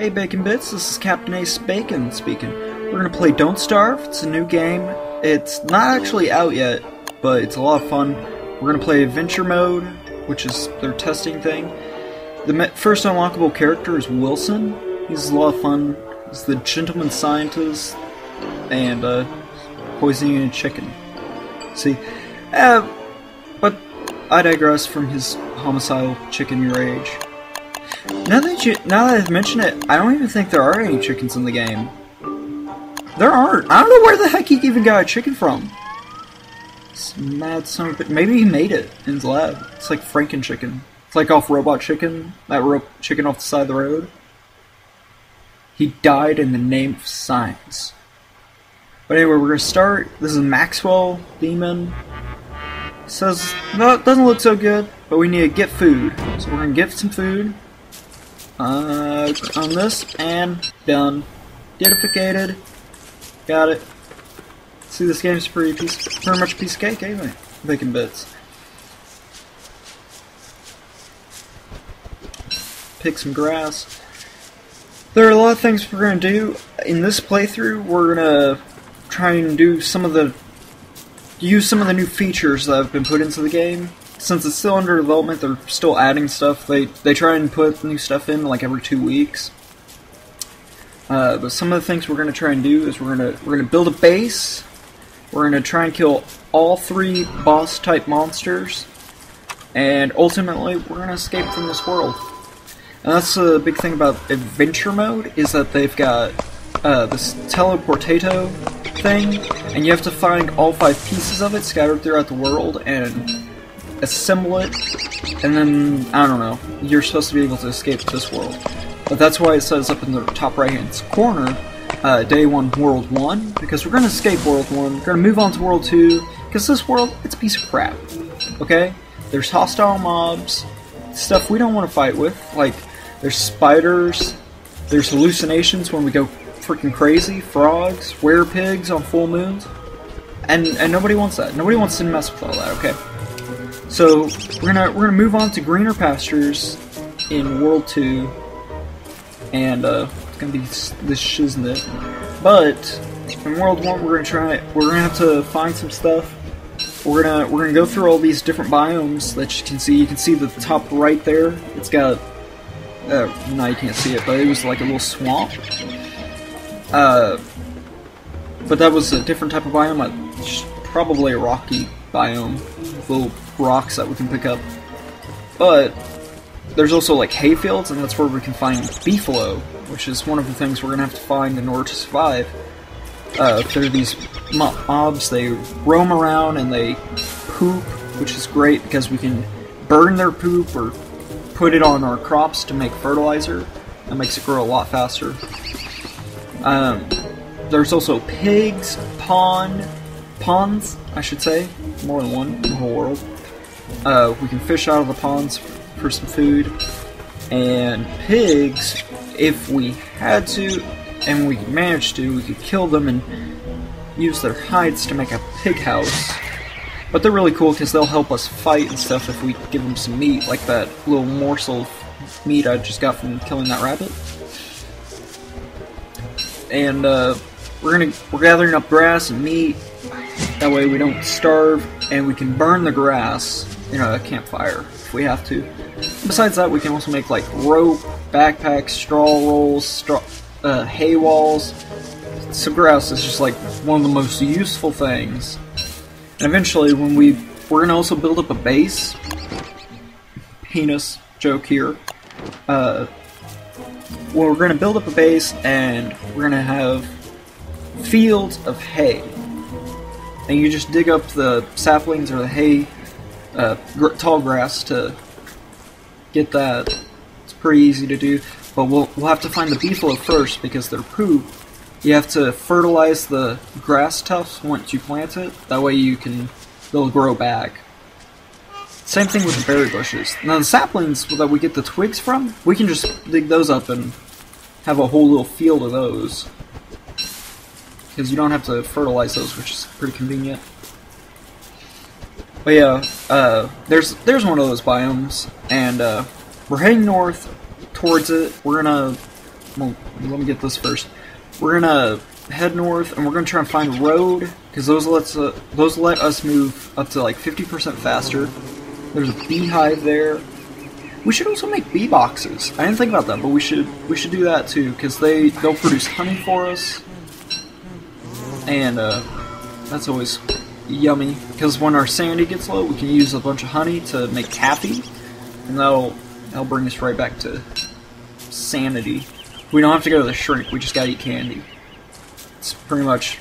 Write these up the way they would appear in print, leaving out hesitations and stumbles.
Hey Bacon Bits, this is Captain Ace Bacon speaking. We're gonna play Don't Starve. It's a new game. It's not actually out yet, but it's a lot of fun. We're gonna play Adventure Mode, which is their testing thing. The first unlockable character is Wilson. He's a lot of fun. He's the gentleman scientist and poisoning a chicken. See, but I digress from his homicidal chicken rage. Now that I've mentioned it, I don't even think there are any chickens in the game. There aren't. I don't know where the heck he even got a chicken from. This mad son of a bitch. Maybe he made it in his lab. It's like Franken chicken. It's like off Robot Chicken. That chicken off the side of the road. He died in the name of science. But anyway, we're gonna start. This is Maxwell Demon. It says, no, it doesn't look so good, but we need to get food. So we're gonna get some food. On this, and done. Deificated. Got it. See, this game's pretty much a piece of cake, anyway. Bacon Bits. Pick some grass. There are a lot of things we're gonna do. In this playthrough, we're gonna try and do use some of the new features that have been put into the game. Since it's still under development, they're still adding stuff. They try and put new stuff in like every 2 weeks. But some of the things we're gonna try and do is we're gonna build a base. We're gonna try and kill all 3 boss type monsters, and ultimately we're gonna escape from this world. And that's the big thing about Adventure Mode, is that they've got this teleportato thing, and you have to find all 5 pieces of it scattered throughout the world and assemble it, and then, I don't know, you're supposed to be able to escape this world. But that's why it says up in the top right hand corner, Day 1, World 1, because we're going to escape World 1, we're going to move on to World 2, because this world, it's a piece of crap, okay? There's hostile mobs, stuff we don't want to fight with, like, there's spiders, there's hallucinations when we go freaking crazy, frogs, werepigs on full moons, and nobody wants that. Nobody wants to mess with all that, okay? So we're gonna move on to greener pastures in World 2, and it's gonna be this shiznit. But in World 1, we're gonna have to find some stuff. We're gonna go through all these different biomes that you can see. You can see the top right there. It's got now you can't see it, but it was like a little swamp. But that was a different type of biome. Probably a rocky biome, little rocks that we can pick up. But there's also like hayfields, and that's where we can find beefalo, which is one of the things we're gonna have to find in order to survive. There are these mobs, they roam around and they poop, which is great because we can burn their poop or put it on our crops to make fertilizer. That makes it grow a lot faster. There's also pigs, ponds, I should say, more than one in the whole world. We can fish out of the ponds for some food, and pigs, if we had to, and we managed to, we could kill them and use their hides to make a pig house. But they're really cool because they'll help us fight and stuff if we give them some meat, like that little morsel of meat I just got from killing that rabbit. And we're gathering up grass and meat. That way we don't starve, and we can burn the grass in a campfire if we have to. Besides that, we can also make like rope, backpacks, straw rolls, hay walls. So grass is just like one of the most useful things. And eventually, when we're gonna also build up a base. Penis joke here. Well, we're gonna build up a base, and we're gonna have fields of hay. And you just dig up the saplings or the hay, tall grass to get that. It's pretty easy to do, but we'll have to find the beefalo first because they're poop. You have to fertilize the grass tufts once you plant it. That way they'll grow back. Same thing with the berry bushes. Now the saplings that we get the twigs from, we can just dig those up and have a whole little field of those. Because you don't have to fertilize those, which is pretty convenient. But yeah, there's one of those biomes, and we're heading north towards it. We're gonna well, let me get this first. We're gonna head north, and we're gonna try and find a road, because those let us move up to like 50% faster. There's a beehive there. We should also make bee boxes. I didn't think about that, but we should do that too, because they'll produce honey for us, and that's always yummy. Because when our sanity gets low, we can use a bunch of honey to make taffy, and that'll bring us right back to sanity. We don't have to go to the shrink. We just gotta eat candy. It's pretty much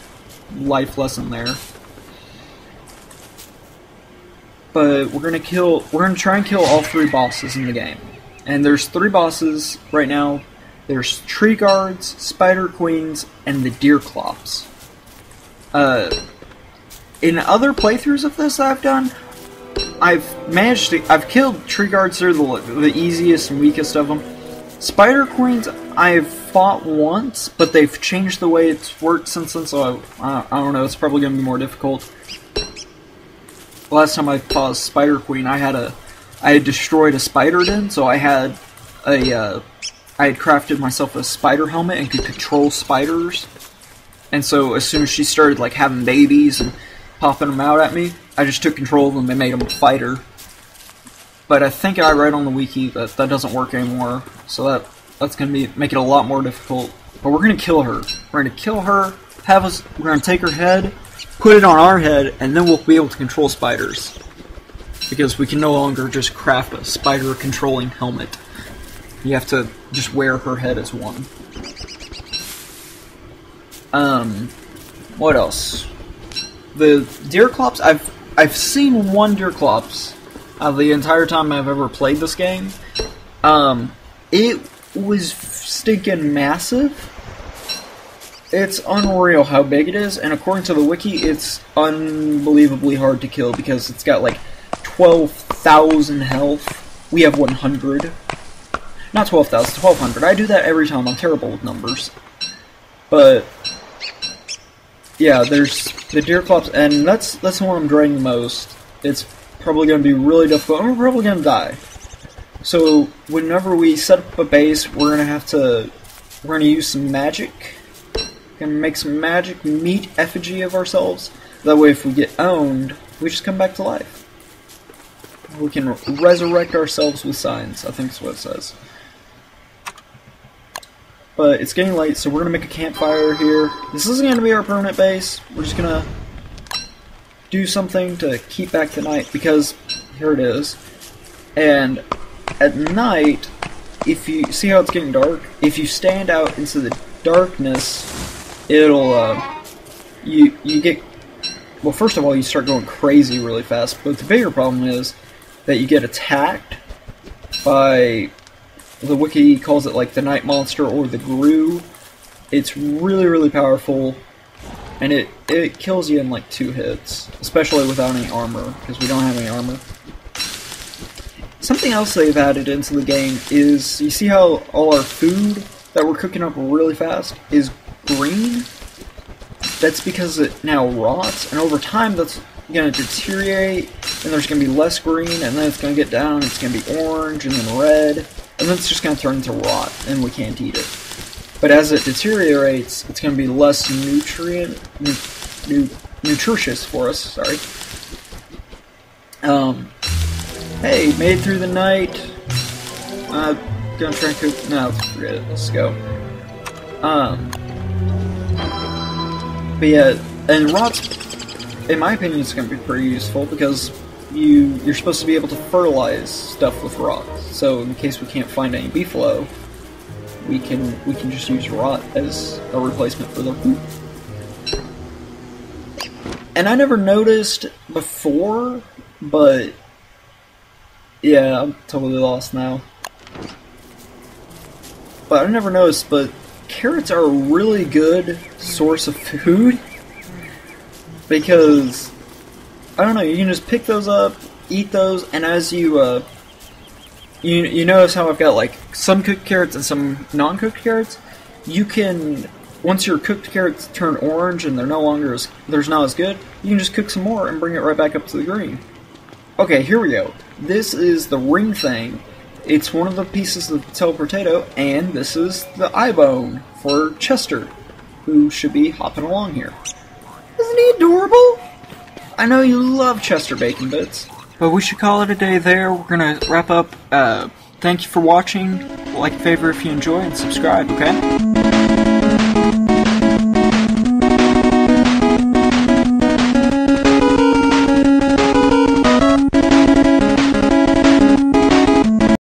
life lesson there. But we're gonna try and kill all 3 bosses in the game. And there's 3 bosses right now. There's tree guards, spider queens, and the Deerclops. In other playthroughs of this that I've done, I've killed tree guards. They're the easiest and weakest of them. Spider queens I've fought once, but they've changed the way it's worked since then, so I don't know, it's probably gonna be more difficult. Last time I fought a spider queen, I had destroyed a spider den, so I had crafted myself a spider helmet and could control spiders. And so as soon as she started like having babies and popping them out at me, I just took control of them and made them a fighter. But I think I read on the wiki that doesn't work anymore, so that's gonna make it a lot more difficult. But we're gonna kill her. We're gonna kill her. We're gonna take her head, put it on our head, and then we'll be able to control spiders. Because we can no longer just craft a spider controlling helmet. You have to just wear her head as one. What else? The Deerclops, I've seen one Deerclops the entire time I've ever played this game. It was stinking massive. It's unreal how big it is, and according to the wiki, it's unbelievably hard to kill because it's got like 12,000 health. We have 100. Not 12,000, 1,200. I do that every time. I'm terrible with numbers. But yeah, there's the Deerclops, and that's the one I'm dreading the most. It's probably going to be really difficult, and we're probably going to die. So whenever we set up a base, we're going to use some magic. We're going to make some magic meat effigy of ourselves. That way if we get owned, we just come back to life. We can resurrect ourselves with signs, I think is what it says. But it's getting late, so we're going to make a campfire here. This isn't going to be our permanent base. We're just going to do something to keep back the night, because here it is. And at night, if you see how it's getting dark, if you stand out into the darkness, it'll, you get, well, first of all, you start going crazy really fast, but the bigger problem is that you get attacked by, the wiki calls it like the night monster or the Grue. It's really, really powerful, and it kills you in like 2 hits, especially without any armor, because we don't have any armor. Something else they've added into the game is, you see how all our food that we're cooking up really fast is green? That's because it now rots, and over time that's going to deteriorate, and there's going to be less green, and then it's going to get down, and it's going to be orange, and then red, and then it's just going to turn into rot, and we can't eat it. But as it deteriorates, it's going to be less nutritious for us, sorry. Hey, made it through the night. Gonna try and cook, no, forget it, let's go. But yeah, and rot's, in my opinion, it's going to be pretty useful because you're supposed to be able to fertilize stuff with rot. So in case we can't find any beefalo, we can just use rot as a replacement for the poop. And I never noticed before, but yeah, I'm totally lost now. But I never noticed, but carrots are a really good source of food. Because, I don't know, you can just pick those up, eat those, and as you notice how I've got like some cooked carrots and some non-cooked carrots? You can, once your cooked carrots turn orange and they're not as good, you can just cook some more and bring it right back up to the green. Okay, here we go. This is the ring thing, It's one of the pieces of the tail potato, and this is the eye bone for Chester, who should be hopping along here. Isn't he adorable? I know you love Chester Bacon Bits. But we should call it a day there. We're gonna wrap up. Thank you for watching. Like, favor if you enjoy, and subscribe, okay?